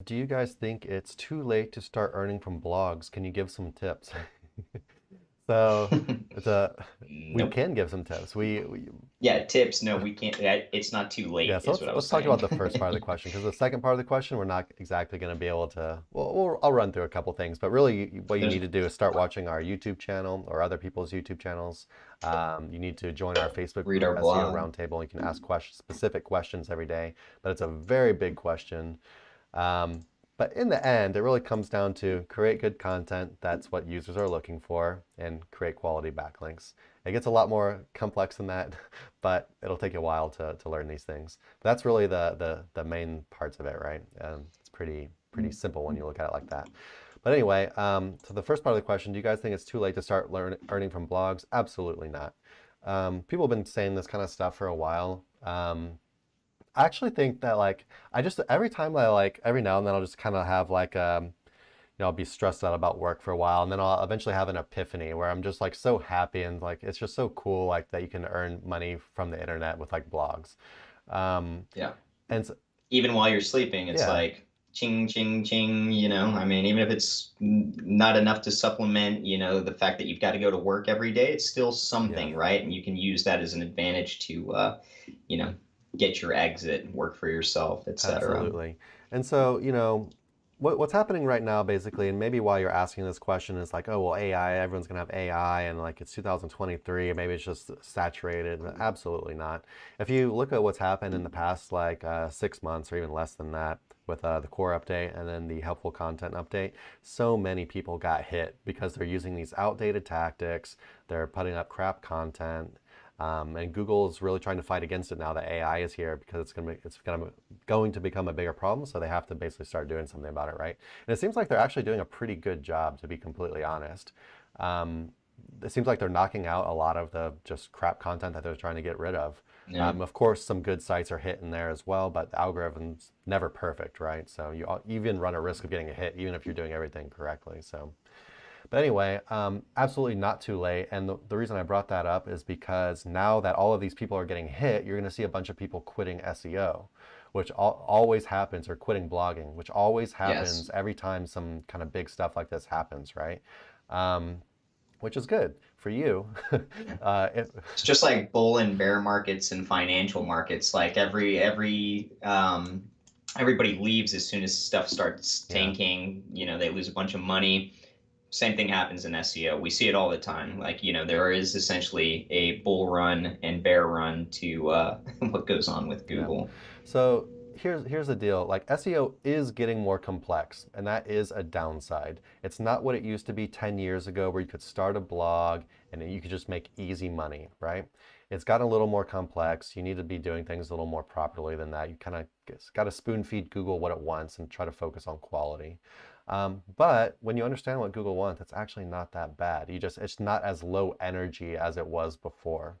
Do you guys think it's too late to start earning from blogs? Can you give some tips? So it's a we Nope. can give some tips. We Yeah, tips. No, we can't. It's not too Yeah, late, so is let's what I was let's talk saying. about the first part of the question because the second part of the question we're not exactly going to be able to. Well, I'll run through a couple things, but really what you There's need to do is start watching our YouTube channel or other people's YouTube channels. You need to join our Facebook read group, our SEO blog. Roundtable. You can ask specific questions every day, but it's a very big question. Um, but in the end, it really comes down to create good content. That's what users are looking for, and create quality backlinks. It gets a lot more complex than that, but it'll take you a while to learn these things. That's really the main parts of it, right? It's pretty simple when you look at it like that. But anyway, so the first part of the question, do you guys think it's too late to start earning from blogs? Absolutely not. People have been saying this kind of stuff for a while. I actually think that like I just every time I like every now and then I'll just kind of have like I'll be stressed out about work for a while and then I'll eventually have an epiphany where I'm just like so happy and like it's just so cool like that you can earn money from the internet with like blogs. Um, Yeah. and so, Even while you're sleeping, it's yeah, like ching, ching, ching. I mean, even if it's not enough to supplement, the fact that you've got to go to work every day, it's still yeah, something, right? And you can use that as an advantage to, you know, get your exit, work for yourself, etc. absolutely. And so, what's happening right now, basically, and maybe why you're asking this question is like, oh, well, AI, everyone's gonna have AI, and like it's 2023, and maybe it's just saturated. But absolutely not. If you look at what's happened in the past, like 6 months or even less than that, with the core update and then the helpful content update, so many people got hit because they're using these outdated tactics. They're putting up crap content. And Google is really trying to fight against it now that AI is here because going to become a bigger problem. So they have to basically start doing something about it, right? And it seems like they're actually doing a pretty good job, to be completely honest. Um, it seems like they're knocking out a lot of the just crap content that they're trying to get rid of. Yeah. Of course, some good sites are hitting there as well, but the algorithm's never perfect, right? So you even run a risk of getting a hit, even if you're doing everything correctly. So. But anyway, absolutely not too late. And the reason I brought that up is because now that all of these people are getting hit, you're going to see a bunch of people quitting SEO, which always happens, or quitting blogging, which always Yes. happens every time some kind of big stuff like this happens, right? Um, which is good for you. Yeah. uh, it, It's just like bull and bear markets and financial markets. Like everybody leaves as soon as stuff starts yeah. tanking. They lose a bunch of money. Same thing happens in SEO. We see it all the time. Like, there is essentially a bull run and bear run to what goes on with Yeah. Google. So here's the deal. Like SEO is getting more complex, and that is a downside. It's not what it used to be 10 years ago where you could start a blog and you could just make easy money, right? It's gotten a little more complex. You need to be doing things a little more properly than that. You kind of got to spoon feed Google what it wants and try to focus on quality. But when you understand what Google wants, it's actually not that bad. It's not as low energy as it was before.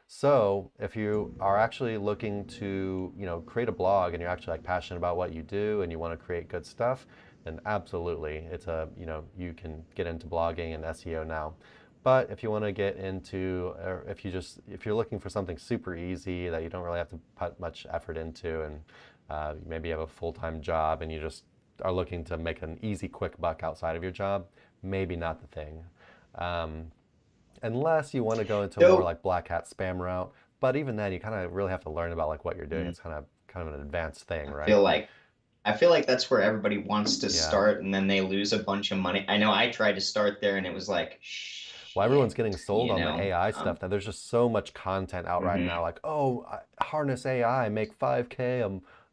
So if you are actually looking to, create a blog and you're actually like passionate about what you do and you want to create good stuff, then absolutely, you can get into blogging and SEO now. But if you want to get into, or if you're looking for something super easy that you don't really have to put much effort into, and maybe you have a full-time job and you just are looking to make an easy, quick buck outside of your job, maybe not the thing. Um, Unless you want to go into more So like black hat spam route. But even then, you kind of really have to learn about like what you're doing. mm, It's kind of an advanced thing, I right? feel like I feel like that's where everybody wants to Yeah. start, and then they lose a bunch of money. I know I tried to start there, and it was like, Well, everyone's getting shit, sold on the AI stuff that there's just so much content out right now. Mhm. Like, oh, harness AI, make 5K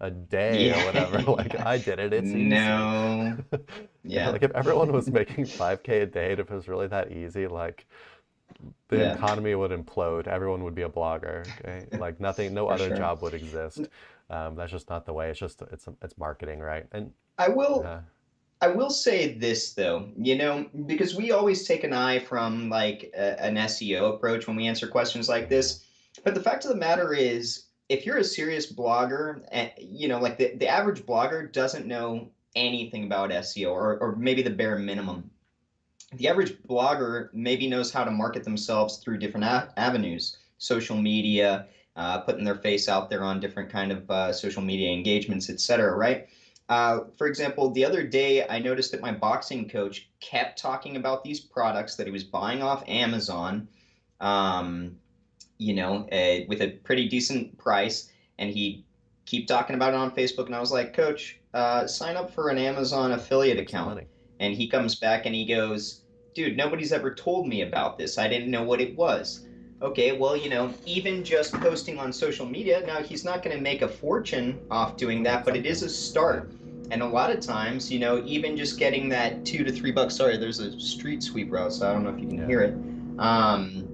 a day or Yeah, whatever. Like yeah. I did it. It's easy. No. Yeah, Yeah. like if everyone was making 5K a day, if it was really that easy, like the Yeah, economy would implode. Everyone would be a blogger. Okay, like nothing, no for other sure. job would exist. That's just not the way. It's marketing, right? And I will uh, I will say this though, because we always take an eye from like an SEO approach when we answer questions like mhm. this. But the fact of the matter is, if you're a serious blogger, and like the average blogger doesn't know anything about SEO, or maybe the bare minimum. The average blogger maybe knows how to market themselves through different avenues, social media, putting their face out there on different kind of social media engagements, etc. Right? For example, the other day I noticed that my boxing coach kept talking about these products that he was buying off Amazon, um, with a pretty decent price, and he keep talking about it on Facebook. And I was like, Coach, sign up for an Amazon affiliate Make some account. money. And he comes back and he goes, dude, nobody's ever told me about this. I didn't know what it was. Okay, well, even just posting on social media, now he's not going to make a fortune off doing Make that, but it is something. a Yeah. start. And a lot of times, even just getting that $2 to $3, sorry, there's a street sweeper outside. I don't know if you can Yeah. hear it. Um,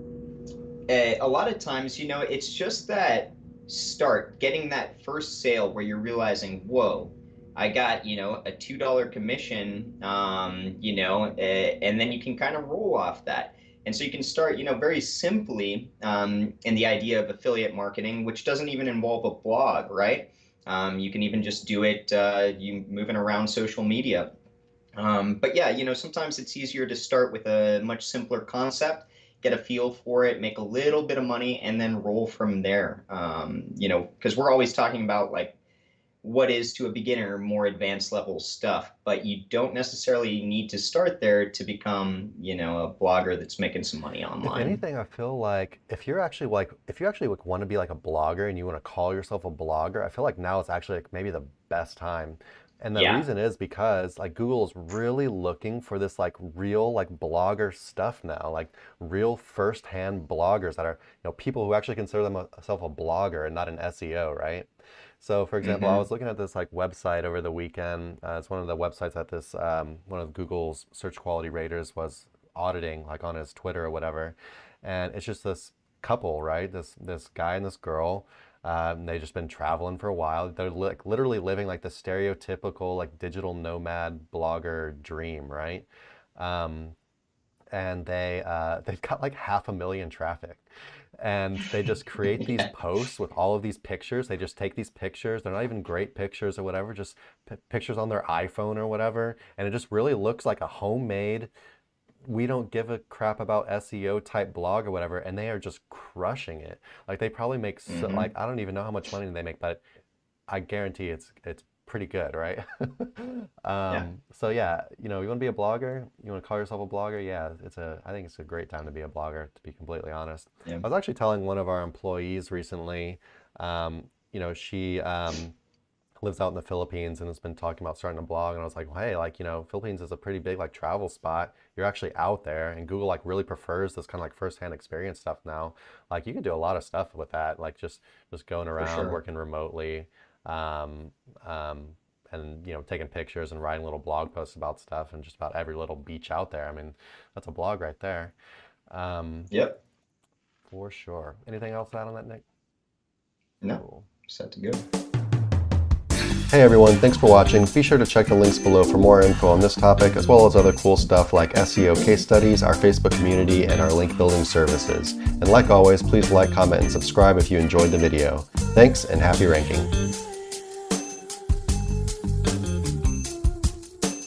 a lot of times, it's just that start, getting that first sale where you're realizing, whoa, I got, a $2 commission, and then you can kind of roll off that. And so you can start, very simply in the idea of affiliate marketing, which doesn't even involve a blog, right? You can even just do it, you moving around social media. But yeah, sometimes it's easier to start with a much simpler concept, get a feel for it, make a little bit of money, and then roll from there. Because we're always talking about like what is to a beginner more advanced level stuff, but you don't necessarily need to start there to become, a blogger that's making some money If online. anything, I feel like if you actually like want to be like a blogger and you want to call yourself a blogger, I feel like now it's actually like maybe the best time. And the Yeah. reason is because like Google is really looking for this like real like blogger stuff now, like real first-hand bloggers that are, people who actually consider themselves a blogger and not an SEO, right? So, for example, I Hmm. was looking at this like website over the weekend. It's one of the websites that this one of Google's search quality raters was auditing, like on his Twitter or whatever. And it's just this couple, right? This guy and this girl. They've just been traveling for a while. They're like literally living like the stereotypical like digital nomad blogger dream, right? Um, and they've got like 500,000 traffic, and they just create these Yeah. posts with all of these pictures. They just take these pictures. They're not even great pictures or whatever, just pictures on their iPhone or whatever, and it just really looks like a homemade, we don't give a crap about SEO type blog or whatever, and they are just crushing it. Like they probably make like Hmm. I don't even know how much money they make, but I guarantee it's pretty good, right? Yeah. So yeah, you want to be a blogger, you want to call yourself a blogger, yeah, I think it's a great time to be a blogger, to be completely honest. Yeah. I was actually telling one of our employees recently, she lives out in the Philippines and has been talking about starting a blog, and I was like, well, hey, like, Philippines is a pretty big like travel spot. You're actually out there, and Google like really prefers this kind of like first-hand experience stuff now. Like you can do a lot of stuff with that, like just going For around, sure. working remotely, um, um, and taking pictures and writing little blog posts about stuff and just about every little beach out there. I mean, that's a blog right there, um, Yep. for sure. Anything else to add on that, Nick? No, Cool. set to go. Hey everyone, thanks for watching. Be sure to check the links below for more info on this topic, as well as other cool stuff like SEO case studies, our Facebook community, and our link building services. And like always, please like, comment, and subscribe if you enjoyed the video. Thanks, and happy ranking.